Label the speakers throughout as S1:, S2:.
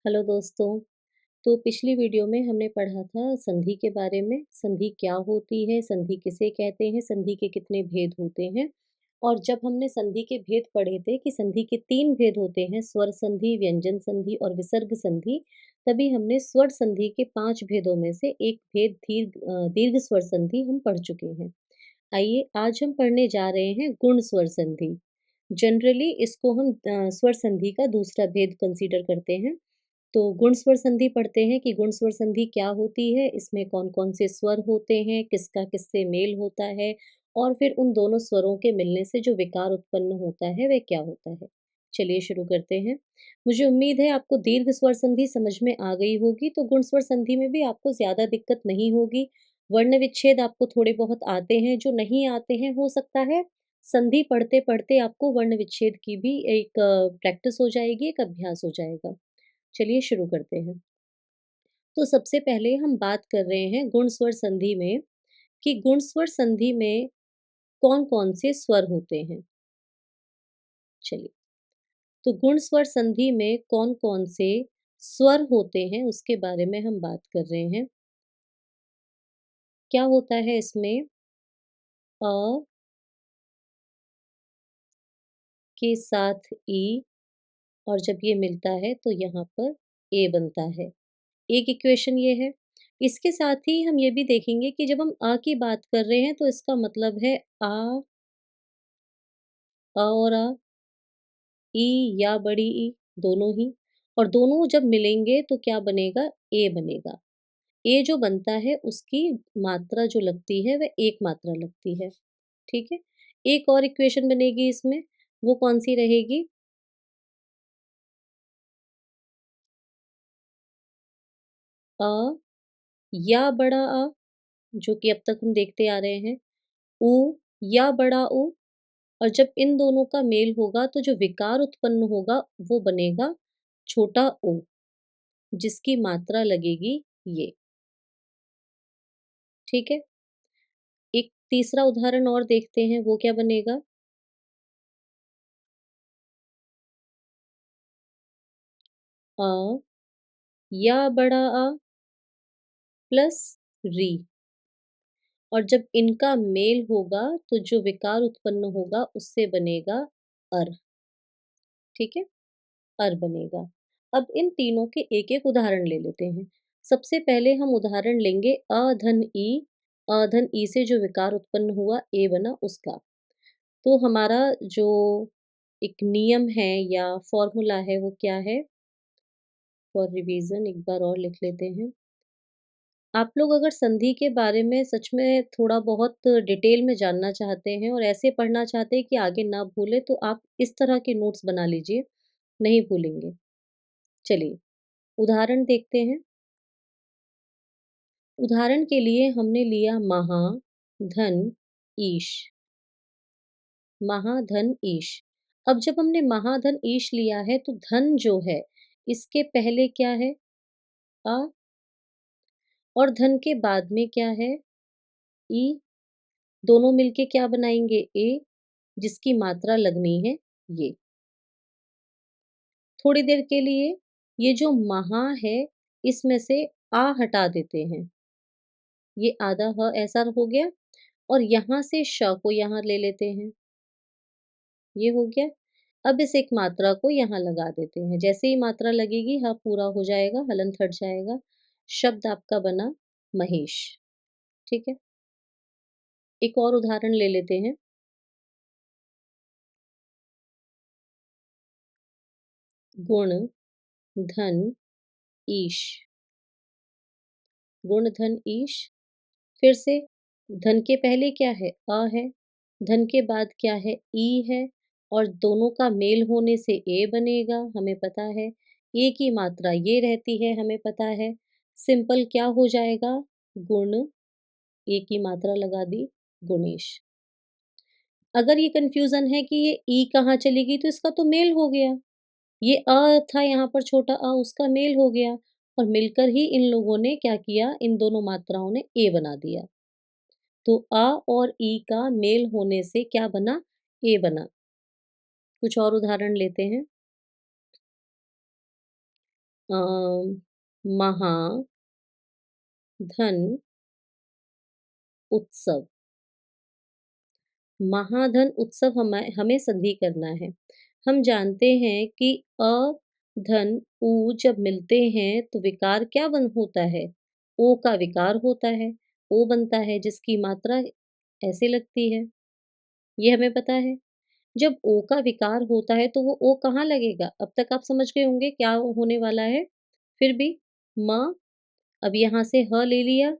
S1: Hello दोस्तों। तो पिछली वीडियो में हमने पढ़ा था संधि के बारे में। संधि क्या होती है, संधि किसे कहते हैं, संधि के कितने भेद होते हैं। और जब हमने संधि के भेद पढ़े थे कि संधि के 3 भेद होते हैं, स्वर संधि, व्यंजन संधि और विसर्ग संधि, तभी हमने स्वर संधि के 5 भेदों में से एक भेद दीर्घ स्वर संधि हम पढ़ चुके हैं। आइए आज हम पढ़ने जा रहे हैं गुण स्वर संधि। जनरली इसको हम स्वर संधि का दूसरा भेद कंसीडर करते हैं। तो गुण स्वर संधि पढ़ते हैं कि गुण स्वर संधि क्या होती है, इसमें कौन-कौन से स्वर होते हैं, किसका किससे मेल होता है और फिर उन दोनों स्वरों के मिलने से जो विकार उत्पन्न होता है, वह क्या होता है। चलिए शुरू करते हैं। मुझे उम्मीद है आपको दीर्घ स्वर संधि समझ में आ गई होगी, तो गुण स्वर संधि में भी आपको ज़्यादा दिक्कत नहीं होगी। वर्ण विच्छेद आपको थोड़े बहुत आते हैं, जो नहीं आते हैं हो सकता है संधि पढ़ते-पढ़ते आपको वर्ण विच्छेद की भी एक प्रैक्टिस हो जाएगी, एक अभ्यास हो जाएगा। चलिए शुरू करते हैं। तो सबसे पहले हम बात कर रहे हैं गुण स्वर संधि में कि गुण स्वर संधि में कौन-कौन से स्वर होते हैं। चलिए, तो गुण स्वर संधि में कौन-कौन से स्वर होते हैं उसके बारे में हम बात कर रहे हैं। क्या होता है इसमें अ के साथ ई और जब ये मिलता है तो यहाँ पर ए बनता है। एक इक्वेशन ये है। इसके साथ ही हम ये भी देखेंगे कि जब हम अ की बात कर रहे हैं तो इसका मतलब है अ और ई या बड़ी ई दोनों ही और दोनों जब मिलेंगे तो क्या बनेगा ए बनेगा। ए जो बनता है उसकी मात्रा जो लगती है वह एक मात्रा लगती है। ठीक है? एक और इक्वेशन बनेगी इसमें, वो कौन-सी रहेगी? अ या बड़ा अ, जो कि अब तक हम देखते आ रहे हैं। उ या बड़ा उ और जब इन दोनों का मेल होगा तो जो विकार उत्पन्न होगा वो बनेगा छोटा ओ, जिसकी मात्रा लगेगी ये। ठीक है? एक तीसरा उदाहरण और देखते हैं वो क्या बनेगा? अ या बड़ा अ प्लस री और जब इनका मेल होगा तो जो विकार उत्पन्न होगा उससे बनेगा अर। ठीक है? अर बनेगा। अब इन तीनों के एक-एक उदाहरण ले लेते हैं। सबसे पहले हम उदाहरण लेंगे अ धन ई से जो विकार उत्पन्न हुआ ए बना उसका। तो हमारा जो एक नियम है या फ़ॉर्मूला है वो क्या है? फॉर रिवीजन एक बार और लिख लेते हैं। आप लोग अगर संधि के बारे में सच में थोड़ा बहुत डिटेल में जानना चाहते हैं और ऐसे पढ़ना चाहते हैं कि आगे ना भूलें तो आप इस तरह के नोट्स बना लीजिए, नहीं भूलेंगे। चलिए, उदाहरण देखते हैं। उदाहरण के लिए हमने लिया महा, धन, ईश। महाधन, ईश। अब जब हमने महाधन, ईश लिया है तो धन जो है, इसके पहले क्या है? अ और धन के बाद में क्या है? ई। दोनों मिलके क्या बनाएँगे? ए, जिसकी मात्रा लगनी है ये। थोड़ी देर के लिए ये जो महा है, इसमें से आ हटा देते हैं। ये आधा ह ऐसा हो गया और यहाँ से श को यहाँ ले लेते हैं। ये हो गया। अब इस एक मात्रा को यहाँ लगा देते हैं। जैसे ही मात्रा लगेगी ह पूरा हो जाएगा, हलंत हट जाएगा। शब्द आपका बना महेश। ठीक है? एक और उदाहरण ले लेते हैं। गुण, धन, ईश। गुण, धन, ईश। फिर से धन के पहले क्या है? अ है। धन के बाद क्या है? ई है और दोनों का मेल होने से ए बनेगा, हमें पता है। ए की मात्रा ये रहती है, हमें पता है। सिंपल क्या हो जाएगा? गुण, ए की मात्रा लगा दी, गुणेश। अगर ये कन्फ्यूज़न है कि ये ई कहाँ चली गई, तो इसका तो मेल हो गया। ये था यहाँ पर छोटा उसका मेल हो गया और मिलकर ही इन लोगों ने क्या किया, इन दोनों मात्राओं ने ए बना दिया। तो और ई का मेल होने से क्या बना? ए बना। कुछ और उदाहरण लेते हैं। महाधन उत्सव। महाधन उत्सव हमें संधि करना है। हम जानते हैं कि अ, धन, उ जब मिलते हैं तो विकार क्या बन होता है? ओ का विकार होता है। ओ बनता है जिसकी मात्रा ऐसे लगती है। ये हमें पता है। जब ओ का विकार होता है तो वो ओ कहाँ लगेगा? अब तक आप समझ गए होंगे क्या होने वाला है। फिर भी म, अब यहाँ से ह ले लिया।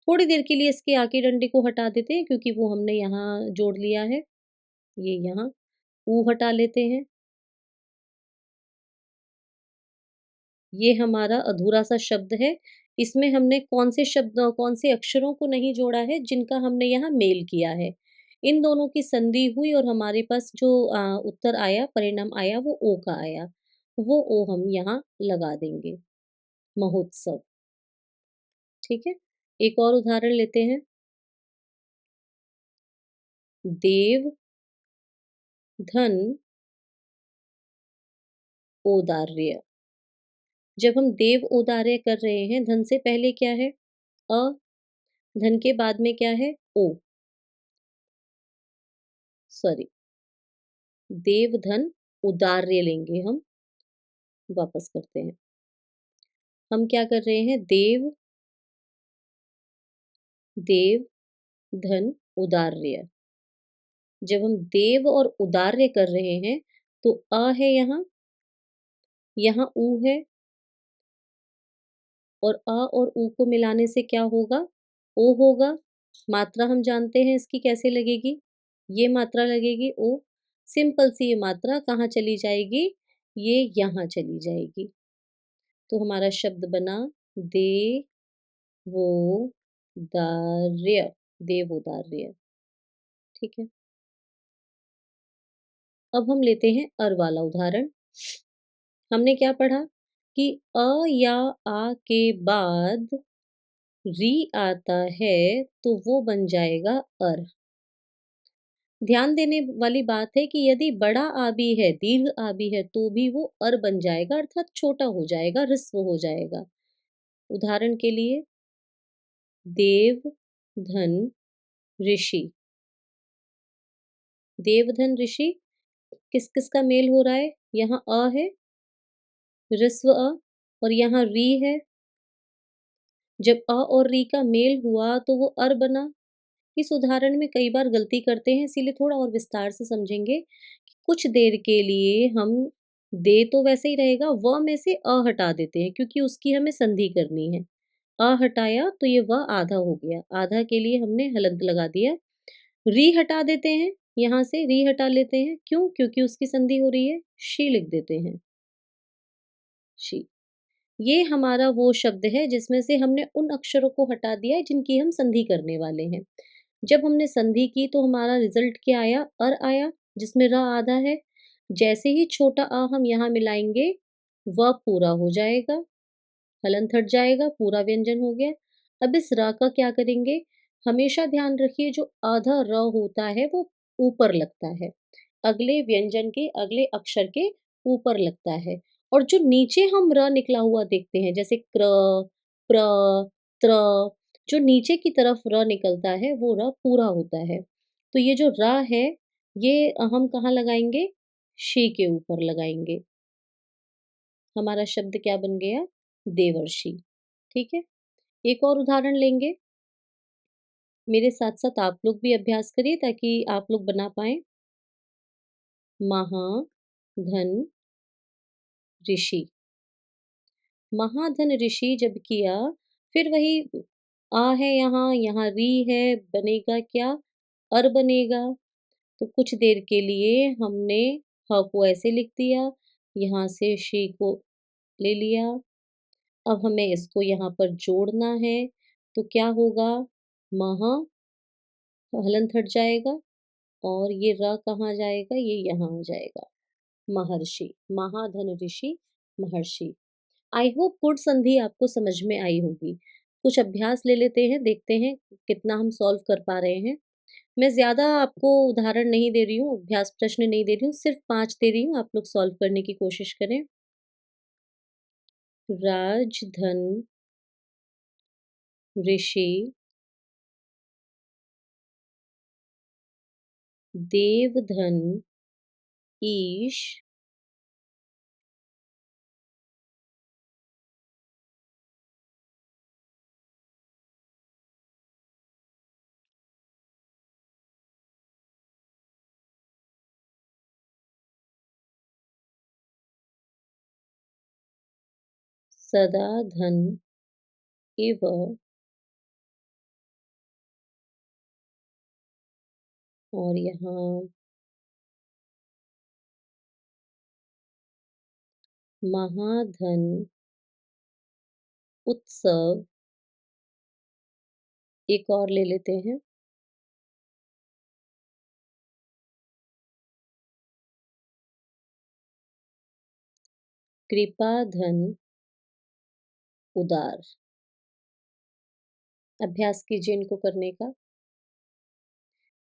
S1: थोड़ी देर के लिए इसके आगे डंडे को हटा देते हैं क्योंकि वो हमने यहाँ जोड़ लिया है। ये यहाँ ऊ हटा लेते हैं। ये हमारा अधूरा-सा शब्द है। इसमें हमने कौन से अक्षरों को नहीं जोड़ा है, जिनका हमने यहाँ मेल किया है। इन दोनों की संधि हुई और हमारे पास जो उत्तर आया, परिणाम आया, वो ओ का आया। वो ओ हम यहाँ लगा देंगे, महोत्सव। ठीक है? एक और उदाहरण लेते हैं। देव, धन, औदार्य। जब हम देव औदार्य कर रहे हैं, धन से पहले क्या है? अ, धन के बाद में क्या है? ओ। सॉरी, देव, धन, उदार्य लेंगे हम। वापस करते हैं। हम क्या कर रहे हैं? देव, देव, धन, उदार्य। जब हम देव और उदार्य कर रहे हैं, तो अ है यहाँ ऊ है और अ और ऊ को मिलाने से क्या होगा? ओ होगा। मात्रा हम जानते हैं इसकी कैसे लगेगी? ये मात्रा लगेगी ओ। सिंपल सी ये मात्रा कहाँ चली जाएगी? ये यहाँ चली जाएगी। तो हमारा शब्द बना दे वो दार्य, देवोदार्य। ठीक है। अब हम लेते हैं अर वाला उदाहरण। हमने क्या पढ़ा कि अ या आ के बाद री आता है तो वो बन जाएगा अर। ध्यान देने वाली बात है कि यदि बड़ा आ भी है, दीर्घ आ भी है, तो भी वो अर बन जाएगा अर्थात छोटा हो जाएगा, ह्रस्व हो जाएगा। उदाहरण के लिए देव, धन, ऋषि। देवधन ऋषि किस-किस का मेल हो रहा है? यहाँ अ है, ह्रस्व अ और यहाँ री है। जब अ और री का मेल हुआ तो वो अर बना। इस उदाहरण में कई बार गलती करते हैं इसीलिए थोड़ा और विस्तार से समझेंगे कि कुछ देर के लिए हम दे तो वैसे ही रहेगा, व में से अ हटा देते हैं क्योंकि उसकी हमें संधि करनी है। अ हटाया तो ये व आधा हो गया। आधा के लिए हमने हलंत लगा दिया। री हटा देते हैं, यहाँ से री हटा लेते हैं। क्यों? क्योंकि उसकी संधि हो रही है। शी लिख देते हैं। शी। ये हमारा वो शब्द है जिसमें से हमने उन अक्षरों को हटा दिया है जिनकी हम संधि करने वाले हैं। जब हमने संधि की तो हमारा रिजल्ट क्या आया? अर आया जिसमें र आधा है। जैसे ही छोटा अ हम यहाँ मिलाएँगे, व पूरा हो जाएगा, हलंत हट जाएगा, पूरा व्यंजन हो गया। अब इस र का क्या करेंगे? हमेशा ध्यान रखिए जो आधा र होता है वो ऊपर लगता है। अगले व्यंजन के अगले अक्षर के ऊपर लगता है और जो नीचे हम र निकला हुआ देखते हैं जैसे क्र, प्र, त्र, जो नीचे की तरफ र निकलता है वो र पूरा होता है। तो ये जो र है ये हम कहाँ लगाएँगे? शी के ऊपर लगाएँगे। हमारा शब्द क्या बन गया? देवर्षि। ठीक है? एक और उदाहरण लेंगे। मेरे साथ-साथ आप लोग भी अभ्यास करिए ताकि आप लोग बना पाएँ। महाधन ऋषि। महाधन ऋषि जब किया, फिर वही आ है यहाँ री है, बनेगा क्या? अर बनेगा। तो कुछ देर के लिए हमने ह को ऐसे लिख दिया, यहाँ से शी को ले लिया। अब हमें इसको यहाँ पर जोड़ना है, तो क्या होगा? मह हलंत हट जाएगा और ये र कहाँ जाएगा? ये यहाँ आ जाएगा। महर्षि, महाधन ऋषि, महर्षि। आई होप गुड संधि आपको समझ में आई होगी। कुछ अभ्यास ले लेते हैं, देखते हैं कितना हम सॉल्व कर पा रहे हैं। मैं ज़्यादा आपको उदाहरण नहीं दे रही हूँ, अभ्यास प्रश्न नहीं दे रही हूँ, सिर्फ़ 5 दे रही हूँ, आप लोग सॉल्व करने की कोशिश करें। राजधन, ऋषि, देवधन, ईश, सदा धन, इव, और यहाँ महाधन, उत्सव, एक और ले लेते हैं, कृपा धन, उदार। अभ्यास कीजिए इनको करने का।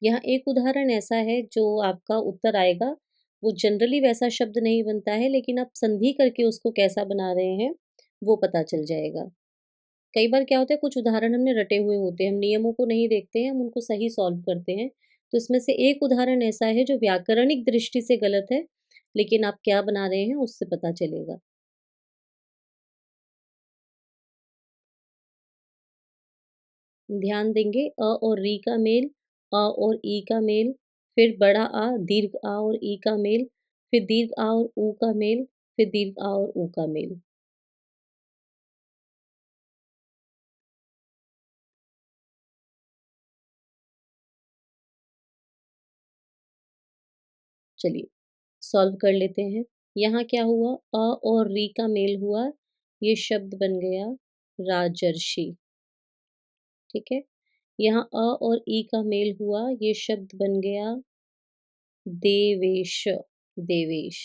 S1: यहाँ एक उदाहरण ऐसा है जो आपका उत्तर आएगा, वो जनरली वैसा शब्द नहीं बनता है, लेकिन आप संधि करके उसको कैसा बना रहे हैं, वो पता चल जाएगा। कई बार क्या होता है, कुछ उदाहरण हमने रटे हुए होते हैं, हम नियमों को नहीं देखते हैं, हम उनको सही सॉल्व करते हैं। तो इसमें से एक उदाहरण ऐसा है जो व्याकरणिक दृष्टि से गलत है, लेकिन आप क्या बना रहे हैं उससे पता चलेगा। ध्यान देंगे और री का मेल, और ई का मेल, फिर बड़ा दीर्घ और ई का मेल, फिर दीर्घ और ऊ का मेल, फिर दीर्घ और ऊ का मेल। चलिए सॉल्व कर लेते हैं। यहाँ क्या हुआ, और री का मेल हुआ, ये शब्द बन गया राजर्षि। ठीक है। यहाँ और ई का मेल हुआ, ये शब्द बन गया देवेश, देवेश।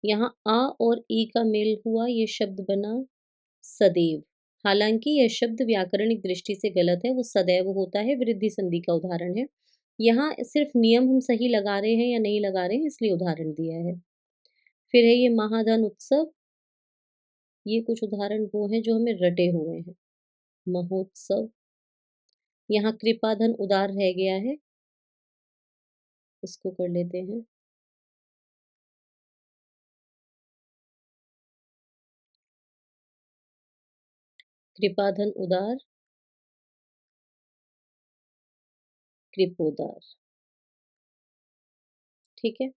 S1: यहाँ और ई का मेल हुआ, ये शब्द बना सदैव। हालांकि यह शब्द व्याकरणिक दृष्टि से गलत है, वो सदैव होता है, वृद्धि संधि का उदाहरण है। यहाँ सिर्फ नियम हम सही लगा रहे हैं या नहीं लगा रहे हैं, इसलिए उदाहरण दिया है। फिर है ये महाधन उत्सव, ये कुछ उदाहरण वो हैं जो हमें रटे हुए हैं। महोत्सव, यहाँ कृपाधन उदार रह गया है, इसको कर लेते हैं। कृपाधन उदार, कृपोदार। ठीक है।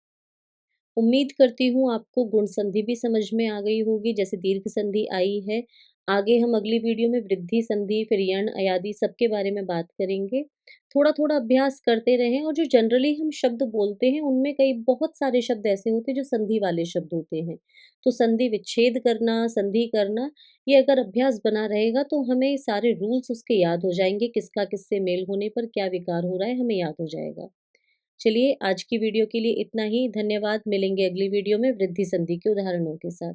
S1: उम्मीद करती हूँ आपको गुण संधि भी समझ में आ गई होगी, जैसे दीर्घ संधि आई है। आगे हम अगली वीडियो में वृद्धि संधि, फिर यण, अयादि सबके बारे में बात करेंगे। थोड़ा-थोड़ा अभ्यास करते रहें, और जो जनरली हम शब्द बोलते हैं, उनमें कई बहुत सारे शब्द ऐसे होते हैं जो संधि वाले शब्द होते हैं। तो संधि विच्छेद करना, संधि करना, ये अगर अभ्यास बना रहेगा तो हमें सारे रूल्स उसके याद हो जाएँगे, किसका किससे मेल होने पर क्या विकार हो रहा है, हमें याद हो जाएगा। चलिए आज की वीडियो के लिए इतना ही। धन्यवाद। मिलेंगे अगली वीडियो में वृद्धि संधि के उदाहरणों के साथ।